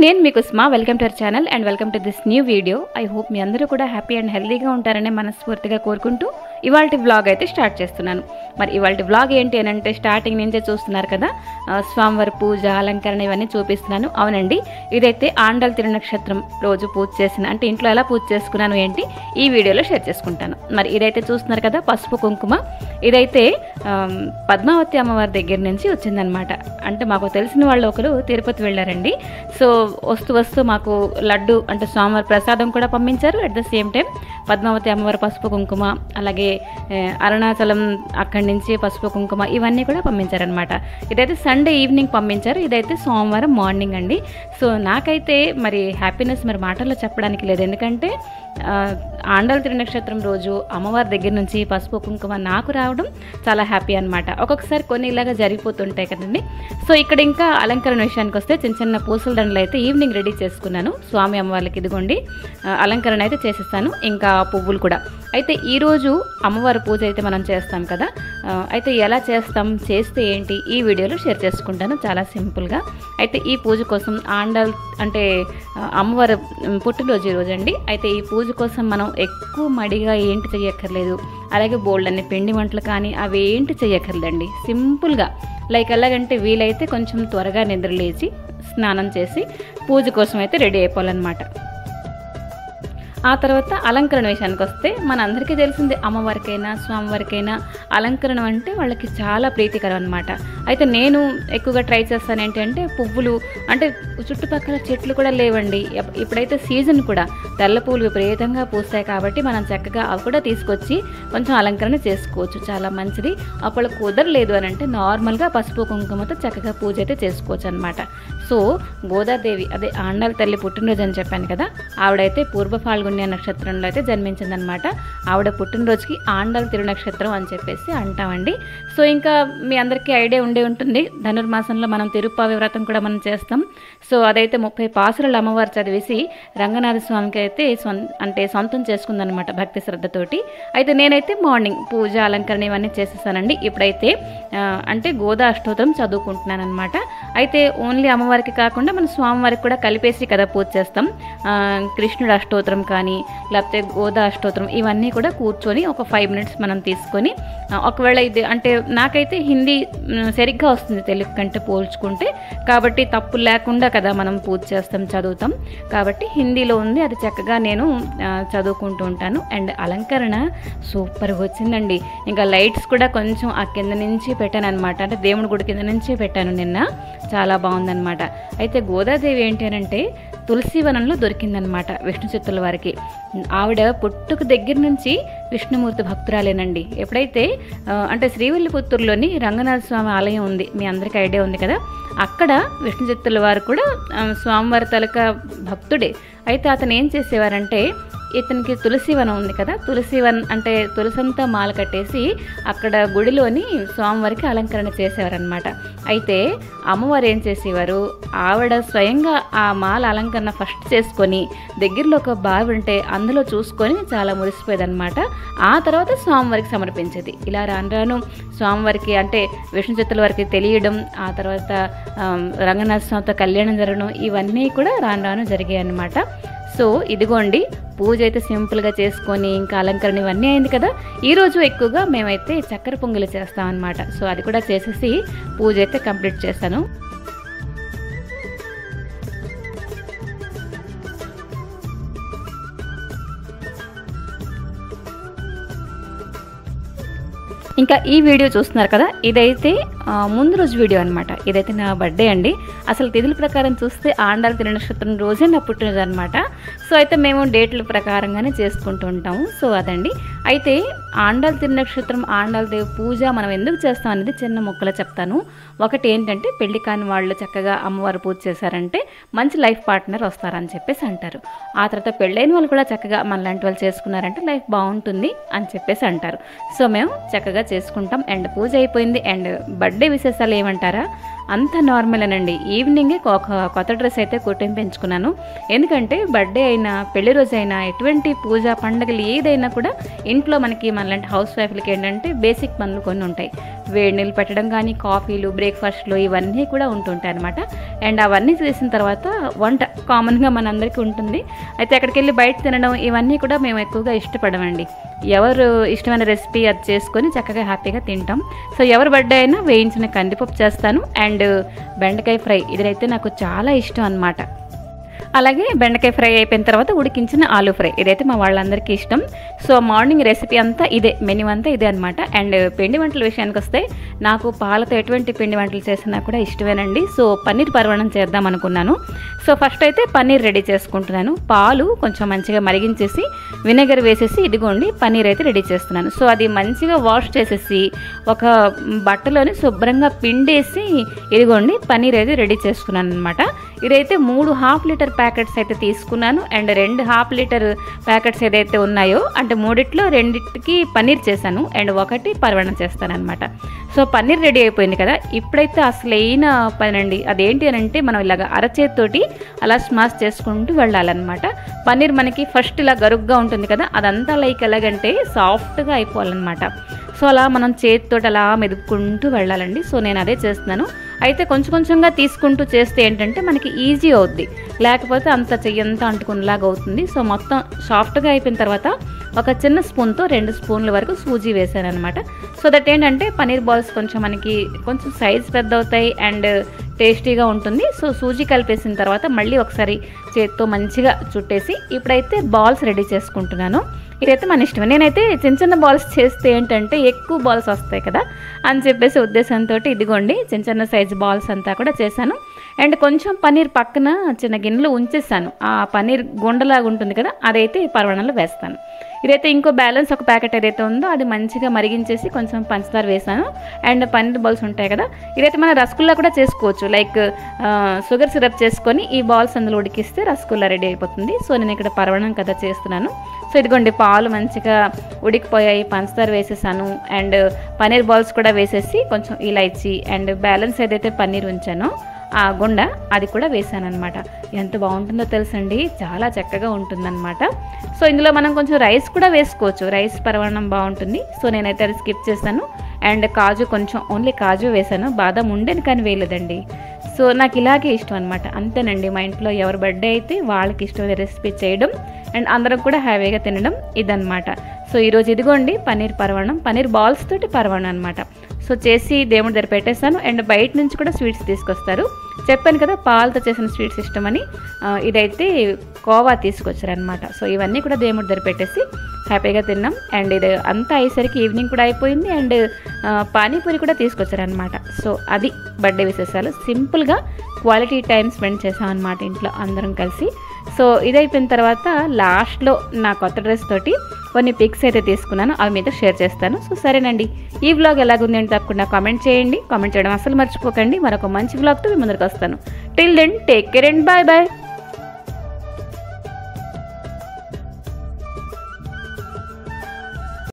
నేను మీ Kusma welcome to our channel and welcome to this new video. I hope మీ అందరూ కూడా హ్యాపీ అండ్ హెల్తీగా ఉంటారని మనస్ఫూర్తిగా కోరుకుంటూ ఇవాల్టి వ్లాగ్ అయితే స్టార్ట్ చేస్తున్నాను. మరి ఇవాల్టి వ్లాగ్ ఏంటి అని అంటే స్టార్టింగ్ నుంచే చూస్తున్నారు కదా, స్వామివారి పూజ అలంకరణ ఇవన్నీ చూపిస్తున్నాను. అవునండి, ఇదైతే ఆండాళ్ తిరునక్షత్రం రోజు పూజ చేసిన, అంటే ఇంట్లో ఎలా పూజ చేసుకున్నాను ఏంటి ఈ వీడియోలో షేర్ చేసుకుంటాను. మరి ఇదైతే చూస్తున్నారు కదా పసుపు కుంకుమ, ఇదైతే పద్మావతి అమ్మవారి దగ్గర నుంచి వచ్చిందనమాట. అంటే మాకు తెలిసిన వాళ్ళు ఒకరు తిరుపతి వెళ్ళారండి. సో వస్తూ మాకు లడ్డు అంటే స్వామివారి ప్రసాదం కూడా పంపించారు. At the same time Padmavati అమ్మవారి పసుపు కుంకుమ, అలాగే అరుణాచలం అక్కడి నుంచి పసుపు కుంకుమ ఇవన్నీ కూడా పంపించారనమాట. ఇదైతే సండే ఈవినింగ్ పంపించారు, ఇదైతే సోమవారం మార్నింగ్ అండి. సో నాకైతే మరి హ్యాపీనెస్ మరి మాటల్లో చెప్పడానికి లేదు, ఎందుకంటే ఆండాళ్ తిరునక్షత్రం రోజు అమ్మవారి దగ్గర నుంచి పసుపు కుంకుమ నాకు రావడం చాలా హ్యాపీ అనమాట. ఒక్కొక్కసారి కొన్ని ఇలాగా జరిగిపోతుంటాయి కదండి. సో ఇక్కడ ఇంకా అలంకరణ విషయానికి వస్తే చిన్న చిన్న పూసల దండలు అయితే ఈవినింగ్ రెడీ చేసుకున్నాను. స్వామి అమ్మవారికి ఇదిగోండి అలంకరణ అయితే చేసేస్తాను, ఇంకా పువ్వులు కూడా. అయితే ఈరోజు అమ్మవారి పూజ అయితే మనం చేస్తాం కదా, అయితే ఎలా చేస్తాం, చేస్తే ఏంటి ఈ వీడియోలో షేర్ చేసుకుంటాను చాలా సింపుల్గా. అయితే ఈ పూజ కోసం ఆండాళ్ అంటే అమ్మవారి పుట్టినరోజు ఈరోజు అండి. అయితే ఈ పూజ కోసం మనం ఎక్కువ మడిగా ఏంటి చెయ్యక్కర్లేదు, అలాగే బోల్డ్ అన్ని పిండి వంటలు కానీ అవి ఏంటి చెయ్యక్కర్లేదండి. సింపుల్గా లైక్ ఎలాగంటే వీలైతే కొంచెం త్వరగా నిద్రలేచి స్నానం చేసి పూజ కోసం అయితే రెడీ అయిపోవాలన్నమాట. ఆ తర్వాత అలంకరణ విషయానికి వస్తే మనందరికీ తెలిసిందే, అమ్మవారికైనా స్వామివారికైనా అలంకరణ అంటే వాళ్ళకి చాలా ప్రీతికరం అనమాట. అయితే నేను ఎక్కువగా ట్రై చేస్తాను ఏంటంటే పువ్వులు, అంటే చుట్టుపక్కల చెట్లు కూడా లేవండి. ఇప్పుడైతే సీజన్ కూడా తెల్ల పువ్వులు విపరీతంగా పూస్తాయి కాబట్టి మనం చక్కగా అవి కూడా తీసుకొచ్చి కొంచెం అలంకరణ చేసుకోవచ్చు, చాలా మంచిది. అప్పుడు కుదరలేదు అని అంటే నార్మల్గా పసుపు కుంకుమతో చక్కగా పూజ అయితే చేసుకోవచ్చు అనమాట. సో గోదాదేవి అదే ఆండాళ్ తల్లి పుట్టినరోజు అని చెప్పాను కదా, ఆవిడైతే పూర్వ ఫాల్గుణ్య నక్షత్రంలో అయితే జన్మించిందనమాట. ఆవిడ పుట్టినరోజుకి ఆండాళ్ తిరునక్షత్రం అని చెప్పేసి అంటామండి. సో ఇంకా మీ అందరికీ ఐడియా ఉండే ఉంటుంది, ధనుర్మాసంలో మనం తిరుప్పావి వ్రతం కూడా మనం చేస్తాం. సో అదైతే 30 పాసురాలు అమ్మవారు చదివేసి రంగనాథ స్వామికి అయితే అంటే సొంతం చేసుకుందనమాట భక్తి శ్రద్ధతోటి. అయితే నేనైతే మార్నింగ్ పూజ అలంకరణ ఇవన్నీ చేసేసానండి. ఇప్పుడైతే అంటే గోదా అష్టోత్తరం చదువుకుంటున్నాను అనమాట. అయితే ఓన్లీ అమ్మవారికి కాకుండా మన స్వామివారికి కూడా కలిపేసి కదా పూజ చేస్తాం. కృష్ణుడు అష్టోత్తరం కానీ లేకపోతే గోదా అష్టోత్తరం ఇవన్నీ కూడా కూర్చొని ఒక 5 minutes మనం తీసుకొని, ఒకవేళ ఇది అంటే నాకైతే హిందీ సరిగ్గా వస్తుంది తెలుగు కంటే పోల్చుకుంటే, కాబట్టి తప్పు లేకుండా కదా మనం పూజ చేస్తాం చదువుతాం, కాబట్టి హిందీలో ఉంది, అది చక్కగా నేను చదువుకుంటూ ఉంటాను. అండ్ అలంకరణ సూపర్గా వచ్చిందండి. ఇంకా లైట్స్ కూడా కొంచెం ఆ కింద నుంచి పెట్టాను అనమాట, అంటే దేవుడి గుడి కింద నుంచి పెట్టాను నిన్న, చాలా బాగుందనమాట. అయితే గోదాదేవి ఏంటి అని అంటే తులసివనంలో దొరికిందనమాట విష్ణు చిత్తుల వారికి. ఆవిడ పుట్టుక దగ్గర నుంచి విష్ణుమూర్తి భక్తురాలేనండి. ఎప్పుడైతే అంటే శ్రీవిల్లిపుత్తూరులోని రంగనాథ స్వామి ఆలయం ఉంది, మీ అందరికీ ఐడియా ఉంది కదా, అక్కడ విష్ణు చిత్తుల వారు కూడా స్వామివారి తలక భక్తుడే. అయితే అతను ఏం చేసేవారంటే, ఇతనికి తులసివనం ఉంది కదా, తులసివనం అంటే తులసంతా మాల కట్టేసి అక్కడ గుడిలోని స్వామివారికి అలంకరణ చేసేవారనమాట. అయితే అమ్మవారు ఏం చేసేవారు, ఆవిడ స్వయంగా ఆ మాల అలంకరణ ఫస్ట్ చేసుకొని దగ్గరలో ఒక బావి ఉంటే అందులో చూసుకొని చాలా మురిసిపోయేదన్నమాట. ఆ తర్వాత స్వామివారికి సమర్పించేది. ఇలా రాను స్వామివారికి అంటే విష్ణు చిత్తుల వారికి తెలియడం, ఆ తర్వాత రంగనాథ స్వామితో కళ్యాణం జరగడం, ఇవన్నీ కూడా రాను జరిగాయి అన్నమాట. సో ఇదిగోండి పూజ అయితే సింపుల్గా చేసుకొని ఇంకా అలంకరణ ఇవన్నీ అయింది కదా. ఈరోజు ఎక్కువగా మేమైతే చక్కెర పొంగలి చేస్తామన్నమాట. సో అది కూడా చేసేసి పూజ అయితే కంప్లీట్ చేస్తాను. ఇంకా ఈ వీడియో చూస్తున్నారు కదా, ఇదైతే ముందు రోజు వీడియో అనమాట. ఇదైతే నా బర్త్డే అండి. అసలు తిథుల ప్రకారం చూస్తే ఆండాళ్ తిరునక్షత్రం రోజే నా పుట్టినరోజు అనమాట. సో అయితే మేము డేట్ల ప్రకారంగానే చేసుకుంటూ ఉంటాము. సో అదండి. అయితే ఆండాళ్ తిరునక్షత్రం ఆండాళ్ దేవి పూజ మనం ఎందుకు చేస్తాం అనేది చిన్న ముక్కలో చెప్తాను. ఒకటి ఏంటంటే, పెళ్లి కాని వాళ్ళు చక్కగా అమ్మవారు పూజ చేశారంటే మంచి లైఫ్ పార్ట్నర్ వస్తారని చెప్పేసి అంటారు. ఆ తర్వాత పెళ్ళైన వాళ్ళు కూడా చక్కగా మనలాంటి వాళ్ళు చేసుకున్నారంటే లైఫ్ బాగుంటుంది అని చెప్పేసి అంటారు. సో మేము చక్కగా చేసుకుంటాం. అండ్ పూజ అయిపోయింది. అండ్ బర్త్డే విశేషాలు ఏమంటారా, అంత నార్మలేనండి. ఈవినింగే ఒక కొత్త డ్రెస్ అయితే కుట్టించుకున్నాను. ఎందుకంటే బర్త్డే అయినా, పెళ్లి రోజు అయినా, ఎటువంటి పూజ పండుగలు ఏదైనా కూడా ఇంట్లో మనలాంటి హౌస్ వైఫ్లకి ఏంటంటే బేసిక్ పనులు కొన్ని ఉంటాయి. వేడి నీళ్ళు పెట్టడం కానీ, కాఫీలు, బ్రేక్ఫాస్ట్లు ఇవన్నీ కూడా ఉంటుంటాయి అనమాట. అండ్ అవన్నీ చేసిన తర్వాత వంట కామన్గా మనందరికీ ఉంటుంది. అయితే అక్కడికి వెళ్ళి బయట తినడం ఇవన్నీ కూడా మేము ఎక్కువగా ఇష్టపడమండి. ఎవరు ఇష్టమైన రెసిపీ అది చేసుకొని చక్కగా హ్యాపీగా తింటాం. సో ఎవరు బర్త్డే అయినా వేయించిన కందిపప్పు చేస్తాను. అండ్ బెండకాయ ఫ్రై ఇదైతే నాకు చాలా ఇష్టం అనమాట. అలాగే బెండకాయ ఫ్రై అయిపోయిన తర్వాత ఉడికించిన ఆలూ ఫ్రై ఇదైతే మా వాళ్ళందరికీ ఇష్టం. సో మార్నింగ్ రెసిపీ అంతా ఇదే, మెన్యూ అంతా ఇదే అనమాట. అండ్ పిండి వంటల విషయానికి వస్తే నాకు పాలతో ఎటువంటి పిండి వంటలు చేసినా కూడా ఇష్టమేనండి. సో పన్నీర్ పరవణం చేద్దాం అనుకున్నాను. సో ఫస్ట్ అయితే పన్నీర్ రెడీ చేసుకుంటున్నాను. పాలు కొంచెం మంచిగా మరిగించేసి విnegar వేసేసి ఇదిగోండి పన్నీర్ అయితే రెడీ చేస్తున్నాను. సో అది మంచిగా వాష్ చేసేసి ఒక బట్టలోని శుభ్రంగా పిండేసి ఇదిగోండి పన్నీర్ అయితే రెడీ చేసుకున్నాను అనమాట. ఇదైతే 3 1/2 లీటర్ ప్యాకెట్స్ అయితే తీసుకున్నాను. అండ్ 2 1/2 లీటర్ ప్యాకెట్స్ ఏదైతే ఉన్నాయో అంటే 3ట్లో 2కి పన్నీర్ చేశాను. అండ్ 1 పరవణం చేస్తాను అనమాట. సో పన్నీర్ రెడీ అయిపోయింది కదా. ఇప్పుడైతే అసలైన పనండి. అదేంటి అని అంటే మనం ఇలాగ అరచేతితోటి అలా స్మాష్ చేసుకుంటూ వెళ్ళాలన్నమాట. పన్నీర్ మనకి ఫస్ట్ ఇలా గరుగ్గా ఉంటుంది కదా, అదంతా లైక్ ఎలాగంటే సాఫ్ట్గా అయిపోవాలన్నమాట. సో అలా మనం చేతితోటి అలా మెదుపుకుంటూ వెళ్ళాలండి. సో నేను అదే చేస్తున్నాను. అయితే కొంచెం కొంచెంగా తీసుకుంటూ చేస్తే ఏంటంటే మనకి ఈజీ అవుద్ది, లేకపోతే అంత చెయ్యంతా అంటుకునేలాగా అవుతుంది. సో మొత్తం సాఫ్ట్గా అయిపోయిన తర్వాత ఒక చిన్న స్పూన్తో 2 స్పూన్ల వరకు సూజీ వేసాను అనమాట. సో దట్ ఏంటంటే పన్నీర్ బాల్స్ మనకి కొంచెం సైజ్ పెద్ద అవుతాయి అండ్ టేస్టీగా ఉంటుంది. సో సూజీ కలిపేసిన తర్వాత మళ్ళీ ఒకసారి చేతితో మంచిగా చుట్టేసి ఇప్పుడైతే బాల్స్ రెడీ చేసుకుంటున్నాను. ఇదైతే మన ఇష్టం. నేనైతే చిన్న చిన్న బాల్స్ చేస్తే ఏంటంటే ఎక్కువ బాల్స్ వస్తాయి కదా అని చెప్పేసి ఉద్దేశంతో ఇదిగోండి చిన్న చిన్న సైజు బాల్స్ అంతా కూడా చేశాను. అండ్ కొంచెం పన్నీర్ పక్కన చిన్న గిన్నెలో ఉంచేసాను. ఆ పన్నీర్ గుండలాగా ఉంటుంది కదా, అదైతే పరవణంలో వేస్తాను. ఇదైతే ఇంకో బ్యాలెన్స్ ఒక ప్యాకెట్ ఏదైతే ఉందో అది మంచిగా మరిగించేసి కొంచెం పంచదార వేసాను. అండ్ పన్నీర్ బాల్స్ ఉంటాయి కదా, ఇదైతే మన రసగుల్లా కూడా చేసుకోవచ్చు. లైక్ షుగర్ సిరప్ చేసుకొని ఈ బాల్స్ అందులో ఉడికిస్తే రసగుల్లా రెడీ అయిపోతుంది. సో నేను ఇక్కడ పరవణం కదా చేస్తున్నాను. సో ఇదిగోండి పాలు మంచిగా ఉడికిపోయాయి, పంచదార వేసేసాను. అండ్ పన్నీర్ బాల్స్ కూడా వేసేసి కొంచెం ఇలాచి అండ్ బ్యాలెన్స్ ఏదైతే పన్నీర్ ఉంచానో ఆ గుండ అది కూడా వేసాను అనమాట. ఎంత బాగుంటుందో తెలుసండి, చాలా చక్కగా ఉంటుందన్నమాట. సో ఇందులో మనం కొంచెం రైస్ కూడా వేసుకోవచ్చు, రైస్ పరమాన్నం బాగుంటుంది. సో నేనైతే అది స్కిప్ చేశాను. అండ్ కాజు కొంచెం ఓన్లీ కాజు వేసాను, బాదం ఉండేది కానీ వేయలేదండి. సో నాకు ఇలాగే ఇష్టం అనమాట. అంతేనండి, మా ఇంట్లో ఎవరి బర్త్డే అయితే వాళ్ళకి ఇష్టమైన రెసిపీ చేయడం అండ్ అందరం కూడా హ్యాపీగా తినడం ఇదనమాట. సో ఈరోజు ఇదిగోండి పన్నీర్ పరమాన్నం, పన్నీర్ బాల్స్ తోటి పరమాన్నం అనమాట. సో చేసి దేవుడి దగ్గర పెట్టేశాను. అండ్ బయట నుంచి కూడా స్వీట్స్ తీసుకొస్తారు. చెప్పాను కదా పాలతో చేసిన స్వీట్స్ ఇష్టమని, ఇదైతే కోవా తీసుకొచ్చారనమాట. సో ఇవన్నీ కూడా దేవుడి దగ్గర పెట్టేసి హ్యాపీగా తిన్నాం. అండ్ ఇది అంతా అయ్యేసరికి ఈవినింగ్ కూడా అయిపోయింది. అండ్ పానీపూరి కూడా తీసుకొచ్చారనమాట. సో అది బర్త్డే విశేషాలు. సింపుల్గా క్వాలిటీ టైం స్పెండ్ చేసాం అనమాట ఇంట్లో అందరం కలిసి. సో ఇది అయిపోయిన తర్వాత లాస్ట్లో నా కొత్త డ్రెస్ తోటి కొన్ని పిక్స్ అయితే తీసుకున్నాను, అవి మీతో షేర్ చేస్తాను. సో సరేనండి, ఈ వ్లాగ్ ఎలాగుంది అని తప్పకుండా కామెంట్ చేయండి. కామెంట్ చేయడం అసలు మర్చిపోకండి. మరొక మంచి వ్లాగ్తో మీ ముందరికి వస్తాను. Till then take care and bye bye.